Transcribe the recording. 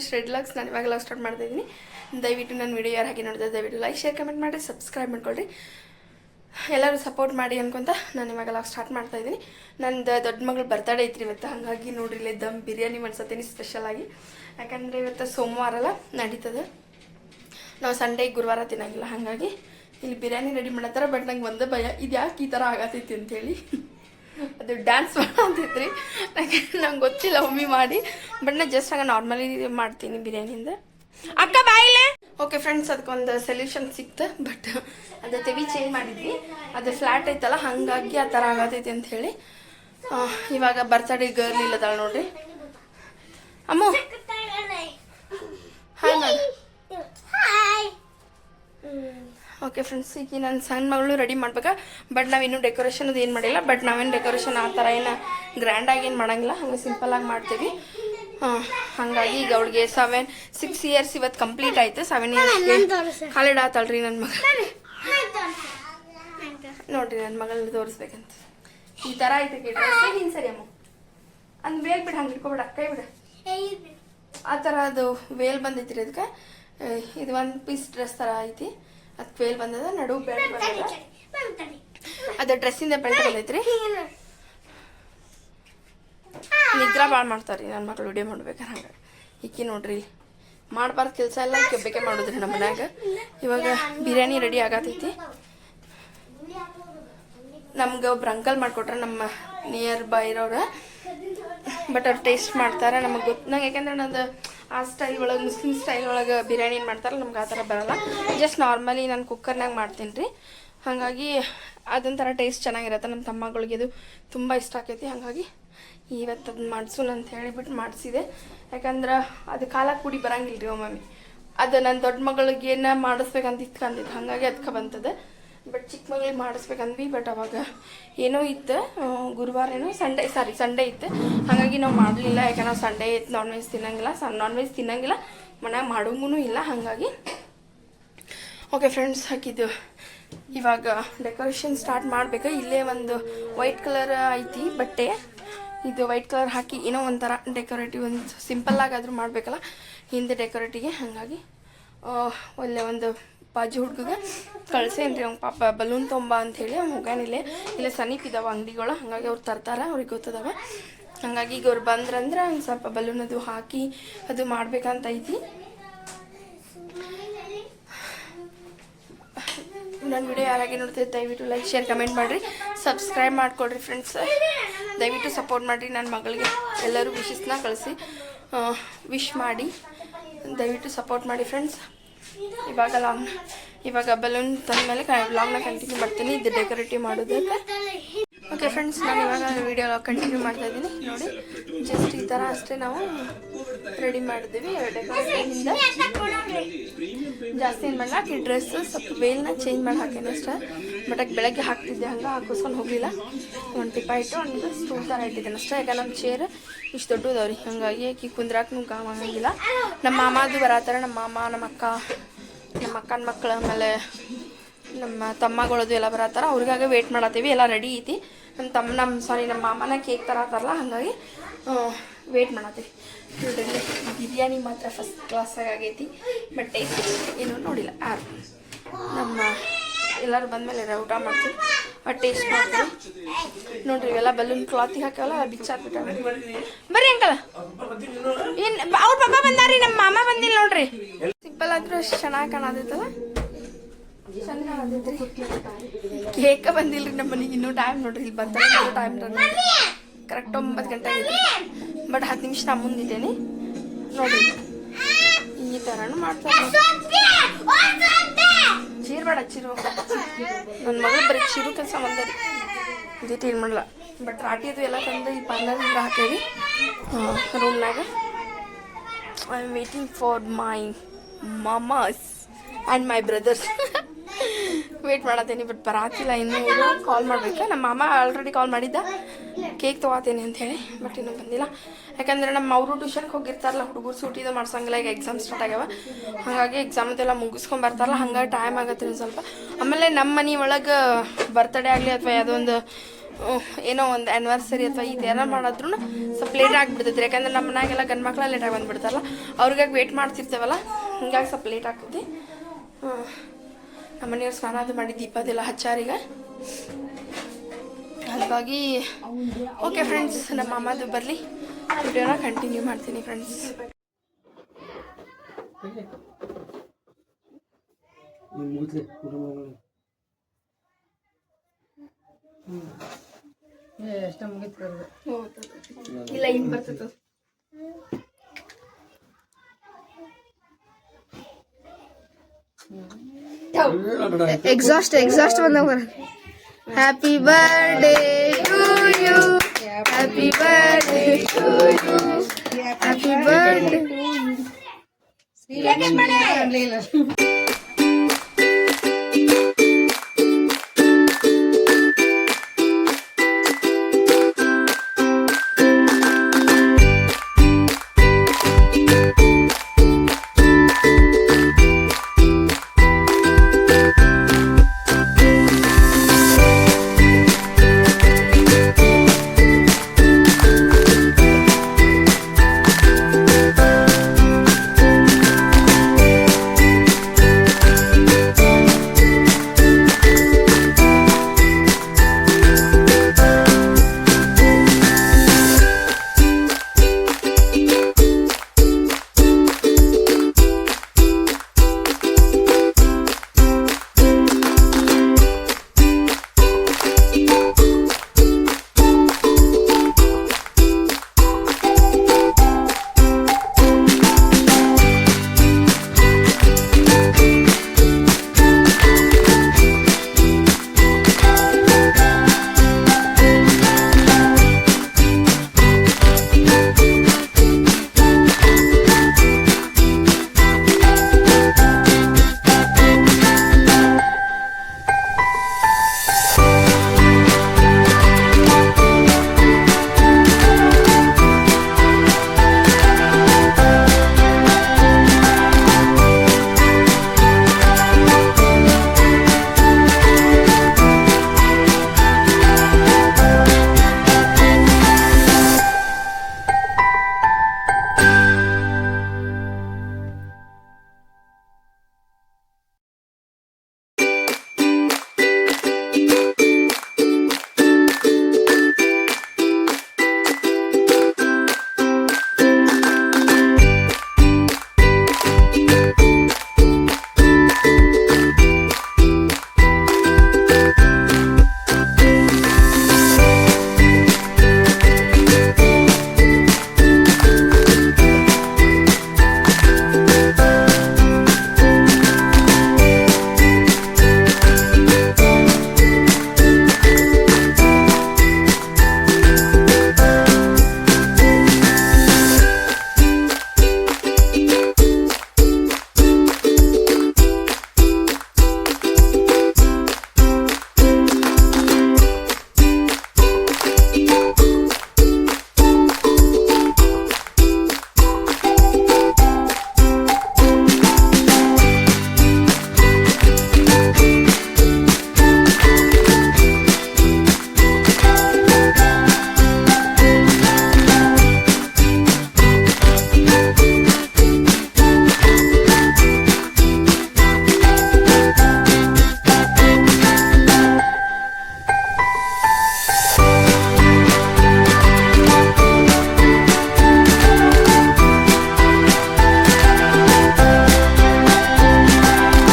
To ಶ್ರೇಡ್ logs. ನಾನು ಇವಾಗ log start ಮಾಡ್ತಾ ಇದ್ದೀನಿ. ದಯವಿಟ್ಟು ನನ್ನ ವಿಡಿಯೋ ಯಾರು ಹಾಗೆ ನೋಡಿದ್ರೆ ದಯವಿಟ್ಟು ಲೈಕ್ ಶೇರ್ ಕಮೆಂಟ್ ಮಾಡಿ ಸಬ್ಸ್ಕ್ರೈಬ್ ಮಾಡ್ಕೊಳ್ರಿ. ಎಲ್ಲರೂ ಸಪೋರ್ಟ್ ಮಾಡಿ ಅನ್ಕೊಂತ ನಾನು ಇವಾಗ ಲಾಗ್ ಸ್ಟಾರ್ಟ್ ಮಾಡ್ತಾ ಇದ್ದೀನಿ. ನಂದು ದೊಡ್ಡ ಮಗಳು ಬರ್ತಡೇ ಐತ್ರಿ ಇವತ್ತು, ಹಾಗಾಗಿ ನೋಡ್ರಿ ಇಲ್ಲಿ ದಮ್ ಬಿರಿಯಾನಿ ಮಾಡ್ಸತ್ತೀನಿ ಸ್ಪೆಷಲಾಗಿ. ಯಾಕಂದರೆ ಇವತ್ತು ಸೋಮವಾರ ಅಲ್ಲ, ನಡೀತದೆ. ನಾವು ಸಂಡೇ ಗುರುವಾರ ತಿನ್ನಂಗಿಲ್ಲ, ಹಾಗಾಗಿ ಇಲ್ಲಿ ಬಿರಿಯಾನಿ ರೆಡಿ ಮಾಡತ್ತಾರ. ಬಟ್ ನಂಗೆ ಒಂದೇ ಭಯ, ಇದು ಯಾಕೆ ಈ ಥರ ಆಗತೈತಿ ಅಂತೇಳಿ. ಅದು ಡ್ಯಾನ್ಸ್ ಮಾಡಂತೈತ್ರಿ, ನಂಗೆ ಗೊತ್ತಿಲ್ಲ ಒಮ್ಮೆ ಮಾಡಿ. ಬಟ್ ನಾನು ಜಸ್ಟ್ ಹಂಗೆ ನಾರ್ಮಲಿ ಮಾಡ್ತೀನಿ ಬಿರಿಯಾನಿಯಿಂದ. ಅಕ್ಕ ಬಾಯಿಲೆ. ಓಕೆ ಫ್ರೆಂಡ್ಸ್, ಅದಕ್ಕೊಂದು ಸೊಲ್ಯೂಷನ್ ಸಿಕ್ತು. ಬಟ್ ಅದು ತೆವಿ ಚೇಂಜ್ ಮಾಡಿದ್ವಿ, ಅದು ಫ್ಲ್ಯಾಟ್ ಐತಲ್ಲ, ಹಾಗಾಗಿ ಆ ಥರ ಆಗತೈತಿ ಅಂತ ಹೇಳಿ. ಇವಾಗ ಬರ್ತಡೇ ಗರ್ಲ್ ಇಲ್ಲದಾಳ ನೋಡ್ರಿ. ಅಮ್ಮ ಹಾಯ್ ಮಾಡಿ. ಓಕೆ ಫ್ರೆಂಡ್ಸ್, ಈಗ ನನ್ನ ಸಣ್ಣ ಮಗಳು ರೆಡಿ ಮಾಡ್ಬೇಕಾ. ಬಟ್ ನಾವಿನ್ನೂ ಡೆಕೋರೇಷನ್ ಅದು ಏನು ಮಾಡಿಲ್ಲ. ಬಟ್ ನಾವೇನು ಡೆಕೋರೇಷನ್ ಆ ಥರ ಏನು ಗ್ರ್ಯಾಂಡಾಗಿ ಏನು ಮಾಡೋಂಗಿಲ್ಲ, ಹಂಗೆ ಸಿಂಪಲ್ಲಾಗಿ ಮಾಡ್ತೀವಿ. ಹಾಗಾಗಿ ಈಗ ಅವಳಿಗೆ 6 ಇಯರ್ಸ್ ಇವತ್ತು ಕಂಪ್ಲೀಟ್ ಆಯ್ತು. 7 ಇಯರ್ಸ್ಗೆ ಕಾಲಿಡ ಆತಳ್ರಿ ನನ್ನ ಮಗ. ನೋಡ್ರಿ ನನ್ನ ಮಗಳನ್ನ ತೋರಿಸ್ಬೇಕಂತ ಈ ಥರ ಐತೆ ಡ್ರೆಸ್. ಹಿಂಗೆ ಸರಿ ಅಮ್ಮ ಅಂದ್ ವೇಲ್ ಬಿಡು, ಹಂಗೆ ಇಟ್ಕೊಬಿಡ, ಕೈ ಬಿಡ. ಆ ಥರ ಅದು ವೇಲ್ ಬಂದೈತಿ ರೀ ಅದಕ್ಕೆ. ಇದು 1 ಪೀಸ್ ಡ್ರೆಸ್ ಥರ ಐತಿ, ಅದಕ್ಕೆ ವೇಲ್ ಬಂದದ, ನಡು ಬೆಲ್ಟ್ ಬಂದದ. ಅದು ಡ್ರೆಸ್ಸಿಂದ ಬೆಲ್ಟ್ ಬಂದೈತ್ರಿ. ನಿದ್ರಾ ಭಾಳ ಮಾಡ್ತಾರೆ ನನ್ನ ಮಕ್ಕಳು ವಿಡಿಯೋ ಮಾಡ್ಬೇಕಾರೆ. ಹಂಗೆ ಈಕಿ ನೋಡ್ರಿ ಮಾಡಬಾರ್ದು ಕೆಲಸ ಎಲ್ಲ ಈಕೆ ಒಬ್ಬಕ್ಕೆ ಮಾಡೋದ್ರಿ ನಮ್ಮ ಮನ್ಯಾಗ. ಇವಾಗ ಬಿರಿಯಾನಿ ರೆಡಿ ಆಗತೈತಿ. ನಮ್ಗೆ ಒಬ್ರು ಅಂಕಲ್ ಮಾಡಿಕೊಟ್ರೆ, ನಮ್ಮ ನಿಯರ್ ಬೈ ಇರೋರು. ಬಟ್ ಅವ್ರು ಟೇಸ್ಟ್ ಮಾಡ್ತಾರೆ, ನಮಗೆ ಗೊತ್ತು. ನಂಗೆ ಯಾಕೆಂದ್ರೆ ನಂದು ಆ ಸ್ಟೈಲ್ ಒಳಗೆ, ಮುಸ್ಲಿಮ್ ಸ್ಟೈಲ್ ಒಳಗೆ ಬಿರಿಯಾನಿ ಏನು ಮಾಡ್ತಾರಲ್ಲ, ನಮ್ಗೆ ಆ ಥರ ಬರೋಲ್ಲ. ಜಸ್ಟ್ ನಾರ್ಮಲಿ ನಾನು ಕುಕ್ಕರ್ನಾಗ ಮಾಡ್ತೀನಿ ರೀ. ಹಾಗಾಗಿ ಅದೊಂಥರ ಟೇಸ್ಟ್ ಚೆನ್ನಾಗಿರುತ್ತೆ. ನಮ್ಮ ತಮ್ಮಗಳಿಗೆ ಅದು ತುಂಬ ಇಷ್ಟ ಆಕೈತಿ. ಹಾಗಾಗಿ ಇವತ್ತು ಅದನ್ನ ಮಾಡಿಸೋಣ ಅಂತ ಹೇಳಿಬಿಟ್ಟು ಮಾಡಿಸಿದೆ. ಯಾಕಂದ್ರೆ ಅದು ಕಾಲಕ್ಕೆ ಕೂಡಿ ಬರಂಗಿಲ್ಲ ರೀ ಒಮ್ಮೊಮ್ಮೆ. ಅದು ನನ್ನ ದೊಡ್ಡ ಮಗಳಿಗೆ ಏನು ಮಾಡಿಸ್ಬೇಕಂತ ಇತ್ಕೊಂಡಿದ್ದು, ಹಾಗಾಗಿ ಅದಕ್ಕೆ ಬಂತದೆ. ಬಟ್ ಚಿಕ್ಕ ಮಗಳಿಗೆ ಮಾಡಿಸ್ಬೇಕಂದ್ವಿ. ಬಟ್ ಅವಾಗ ಏನೋ ಇತ್ತು, ಗುರುವಾರ ಏನೋ ಸಂಡೇ ಇತ್ತು. ಹಾಗಾಗಿ ನಾವು ಮಾಡಲಿಲ್ಲ. ಯಾಕೆ ನಾವು ಸಂಡೇ ನಾನ್ ವೆಜ್ ತಿನ್ನಂಗಿಲ್ಲ, ಮನ್ಯಾಗ ಮಾಡೋಂಗೂ ಇಲ್ಲ. ಹಾಗಾಗಿ ಓಕೆ ಫ್ರೆಂಡ್ಸ್, ಹಾಕಿದ್ದು ಇವಾಗ ಡೆಕೋರೇಷನ್ ಸ್ಟಾರ್ಟ್ ಮಾಡಬೇಕು. ಇಲ್ಲೇ ಒಂದು ವೈಟ್ ಕಲರ್ ಐತಿ ಬಟ್ಟೆ, ಇದು ವೈಟ್ ಕಲರ್ ಹಾಕಿ ಏನೋ ಒಂಥರ ಡೆಕೋರೇಟಿವ್, ಒಂದು ಸಿಂಪಲ್ಲಾಗಾದರೂ ಮಾಡಬೇಕಲ್ಲ ಹಿಂದೆ ಡೆಕೋರೇಟಿಗೆ. ಹಾಗಾಗಿ ಒಳ್ಳೆ ಒಂದು ಬಾಜು ಹುಡುಗಗೆ ಕಳ್ಸೇನು ರೀ, ಅವ್ನು ಪಾಪ ಬಲೂನ್ ತೊಂಬ ಅಂಥೇಳಿ ಅವ್ನು ಹೋಗಾನಿಲ್ಲೇ. ಇಲ್ಲೇ ಸಮೀಪ ಇದ್ದಾವೆ ಅಂಗಡಿಗಳು, ಹಾಗಾಗಿ ಅವ್ರು ತರ್ತಾರೆ, ಅವ್ರಿಗೆ ಗೊತ್ತದವ. ಹಾಗಾಗಿ ಈಗ ಅವ್ರು ಬಂದ್ರಂದ್ರೆ ಒಂದು ಸ್ವಲ್ಪ ಬಲೂನ್ ಅದು ಹಾಕಿ ಅದು ಮಾಡ್ಬೇಕಂತ ಐತಿ. ನನ್ನ ವಿಡಿಯೋ ಯಾರಾಗಿ ನೋಡ್ತೀವಿ ದಯವಿಟ್ಟು ಲೈಕ್ ಶೇರ್ ಕಮೆಂಟ್ ಮಾಡಿರಿ, ಸಬ್ಸ್ಕ್ರೈಬ್ ಮಾಡ್ಕೊಳ್ರಿ ಫ್ರೆಂಡ್ಸ್. ದಯವಿಟ್ಟು ಸಪೋರ್ಟ್ ಮಾಡಿರಿ. ನನ್ನ ಮಗಳಿಗೆ ಎಲ್ಲರೂ ವಿಶಸ್ನ ಕಳಿಸಿ ವಿಶ್ ಮಾಡಿ ದಯವಿಟ್ಟು ಸಪೋರ್ಟ್ ಮಾಡಿ ಫ್ರೆಂಡ್ಸ್. ಇವಾಗ ಬಲೂನ್ ತಂದ ಮೇಲೆ ವ್ಲಾಗ್ನ ಕಂಟಿನ್ಯೂ ಮಾಡ್ತೀನಿ, ಇದು ಡೆಕೋರೇಟಿವ್ ಮಾಡೋದಕ್ಕೆ. ಓಕೆ ಫ್ರೆಂಡ್ಸ್, ನಾನು ಇವಾಗ ವಿಡಿಯೋ ಕಂಟಿನ್ಯೂ ಮಾಡ್ತಾ ಇದ್ದೀನಿ. ನೋಡಿ, ಜಸ್ಟ್ ಈ ಥರ ಅಷ್ಟೇ ನಾವು ರೆಡಿ ಮಾಡಿದ್ದೀವಿ. ಡೆಕೋರೇಟಿವಿಂದ ಜಾಸ್ತಿ ಏನು ಮಾಡಲ್ಲ. ಆಕೆ ಡ್ರೆಸ್ ಸ್ವಲ್ಪ ವೇಲ್ನ ಚೇಂಜ್ ಮಾಡಿ ಹಾಕೇನೆ ಅಷ್ಟೇ. ಬಟ್ ಆಕೆ ಬೆಳಗ್ಗೆ ಹಾಕ್ತಿದ್ದೆ, ಹಂಗೆ ಹಾಕಿಸ್ಕೊಂಡು ಹೋಗಲಿಲ್ಲ. ಒಂದು ಟಿಪ್ಪ ಇಟ್ಟು ಒಂದು ಸ್ಟೂಲ್ ಥರ ಇಟ್ಟಿದ್ದೇನೆ ಅಷ್ಟೇ. ಯಾಕೆ ನಮ್ಮ ಚೇರ್ ಇಷ್ಟು ದೊಡ್ಡದವ್ರಿ, ಹಾಗಾಗಿ ಆಕೆ ಕುಂದ್ರಾಕೂ ಆಗಂಗಿಲ್ಲ. ನಮ್ಮ ಮಾಮಾದು ಬರತ್ತಾರ, ನಮ್ಮ ಮಾಮ, ನಮ್ಮ ಅಕ್ಕನ ಮಕ್ಕಳು, ಆಮೇಲೆ ನಮ್ಮ ತಮ್ಮಗಳದು ಎಲ್ಲ ಬರತ್ತಾರ. ಅವ್ರಿಗಾಗ ವೇಟ್ ಮಾಡತ್ತೀವಿ. ಎಲ್ಲ ರೆಡಿ ಐತಿ. ನಮ್ಮ ಮಾಮನ ಕೇಕ್ ತರತ್ತಾರಲ್ಲ, ಹಾಗಾಗಿ ವೇಟ್ ಮಾಡತ್ತೀವಿ. ನೋಡಿರಿ, ಬಿರಿಯಾನಿ ಮಾತ್ರ ಫಸ್ಟ್ ಕ್ಲಾಸಾಗಿ ಆಗೈತಿ. ಬಟ್ ಟೇಸ್ಟ್ ಏನು ನೋಡಿಲ್ಲ ಯಾರು. ನಮ್ಮ ಎಲ್ಲರೂ ಬಂದಮೇಲೆ ಊಟ ಮಾಡ್ತೀವಿ, ಟೇಸ್ಟ್ ಮಾಡ್ತೀವಿ. ನೋಡ್ರಿ, ಇವೆಲ್ಲ ಬಲೂನ್ ಕ್ಲಾತಿಗೆ ಹಾಕವಲ್ಲ, ಬಿಚ್ಚಾಕ್ಬಿಟ್ಟ. ಬರ್ರಿ ಅಂಕಲ್, ಏನು ಅವ್ರ ಪಾಪ ಬಂದಾರಿ, ನಮ್ಮ ಮಾಮ ಬಂದಿಲ್ಲ ನೋಡ್ರಿ. ಸಿಂಪಲ್ ಆದ್ರೂ ಅಷ್ಟು ಚೆನ್ನಾಗಿ ಕಾಣತೈತಲ್ಲ, ಚೆನ್ನಾಗಿ ಕಾಣತೈತ್ರಿ. ಕೇಕ ಬಂದಿಲ್ರಿ ನಮ್ಮ ಮನೆಗೆ ಇನ್ನೂ. ಟೈಮ್ ನೋಡ್ರಿ, ಇಲ್ಲಿ ಬಂದ ಟೈಮ್ ಕರೆಕ್ಟ್ 9 ಗಂಟೆ ಆಗೈತಿ. ಬಟ್ 10 ನಿಮಿಷ ನಾ ಮುಂದಿದ್ದೇನೆ. ನೋಡ್ರಿ, ಈ ಥರನೂ ಮಾಡ್ತಾರೆ. ಚೀರ್ ಬೇಡ, ಚಿರು ನನ್ನ ಮಗಳು ಬರೀ ಚಿರು ಕೆಲಸ ಬಂದರಿ, ಇದೇಟು ಏನು ಮಾಡಲ್ಲ. ಬಟ್ ರಾಟಿದು ಎಲ್ಲ ತಂದು ಈ ಪಾರ್ಲರಿಂದ ಹಾಕೇವಿ ರೂಮ್ನಾಗ. I am waiting for my mamas and my brothers. Wait ಮಾಡತ್ತೇನೆ, ಬಟ್ ಬರಾತಿಲ್ಲ ಇನ್ನೂ. ಕಾಲ್ ಮಾಡಬೇಕು. ನಮ್ಮ ಮಾಮ ಆಲ್ರೆಡಿ ಕಾಲ್ ಮಾಡಿದ್ದ, ಕೇಕ್ ತೊಗೋತೇನೆ ಅಂತ ಹೇಳಿ. ಬಟ್ ಇನ್ನೂ ಬಂದಿಲ್ಲ. ಯಾಕಂದರೆ ನಮ್ಮ ಅವರು ಟ್ಯೂಷನ್ಗೆ ಹೋಗಿರ್ತಾರಲ್ಲ, ಹುಡುಗರು ಸೂಟಿದು ಮಾಡ್ಸಂಗಿಲ್ಲ. ಈಗ ಎಕ್ಸಾಮ್ ಸ್ಟಾರ್ಟ್ ಆಗ್ಯಾವ, ಹಾಗಾಗಿ ಎಕ್ಸಾಮದೆಲ್ಲ ಮುಗಿಸ್ಕೊಂಡು ಬರ್ತಾರಲ್ಲ, ಹಂಗಾಗಿ ಟೈಮ್ ಆಗತ್ತೆ ಸ್ವಲ್ಪ. ಆಮೇಲೆ ನಮ್ಮ ಮನೆ ಒಳಗೆ ಬರ್ತಡೇ ಆಗಲಿ ಅಥವಾ ಯಾವುದೋ ಒಂದು ಏನೋ ಒಂದು ಆ್ಯನಿವರ್ಸರಿ ಅಥವಾ ಈ ಥರ ಮಾಡಿದ್ರು ಸ್ವಲ್ಪ ಲೇಟ್ ಆಗಿಬಿಡ್ತೈತಿ. ಯಾಕಂದ್ರೆ ನಮ್ಮ ಮನೆಯಾಗೆಲ್ಲ ಗಂಡು ಮಕ್ಕಳ ಲೇಟಾಗಿ ಬಂದುಬಿಡ್ತಾರಲ್ಲ, ಅವ್ರಿಗಾಗಿ ವೇಟ್ ಮಾಡ್ತಿರ್ತೇವಲ್ಲ, ಹಿಂಗಾಗಿ ಸ್ವಲ್ಪ ಲೇಟ್ ಆಗ್ತೈತಿ. ನಮ್ಮ ಮನೆಯವ್ರು ಸ್ನಾನ ಅದು ಮಾಡಿ ದೀಪದೆಲ್ಲ ಹಚ್ಚಾರೀಗ. ಹಾಗಾಗಿ ಓಕೆ ಫ್ರೆಂಡ್ಸ್, ನಮ್ಮ ಅಮ್ಮದು ಬರಲಿ, ವಿಡಿಯೋನ ಕಂಟಿನ್ಯೂ ಮಾಡ್ತೀನಿ ಫ್ರೆಂಡ್ಸ್. ಇಲ್ಲ ಹಿಂಗೆ ಬರ್ತದ. ಎಕ್ಸಾಸ್ಟ್ ಬಂದವ. Happy birthday to you, happy birthday to you, happy birthday.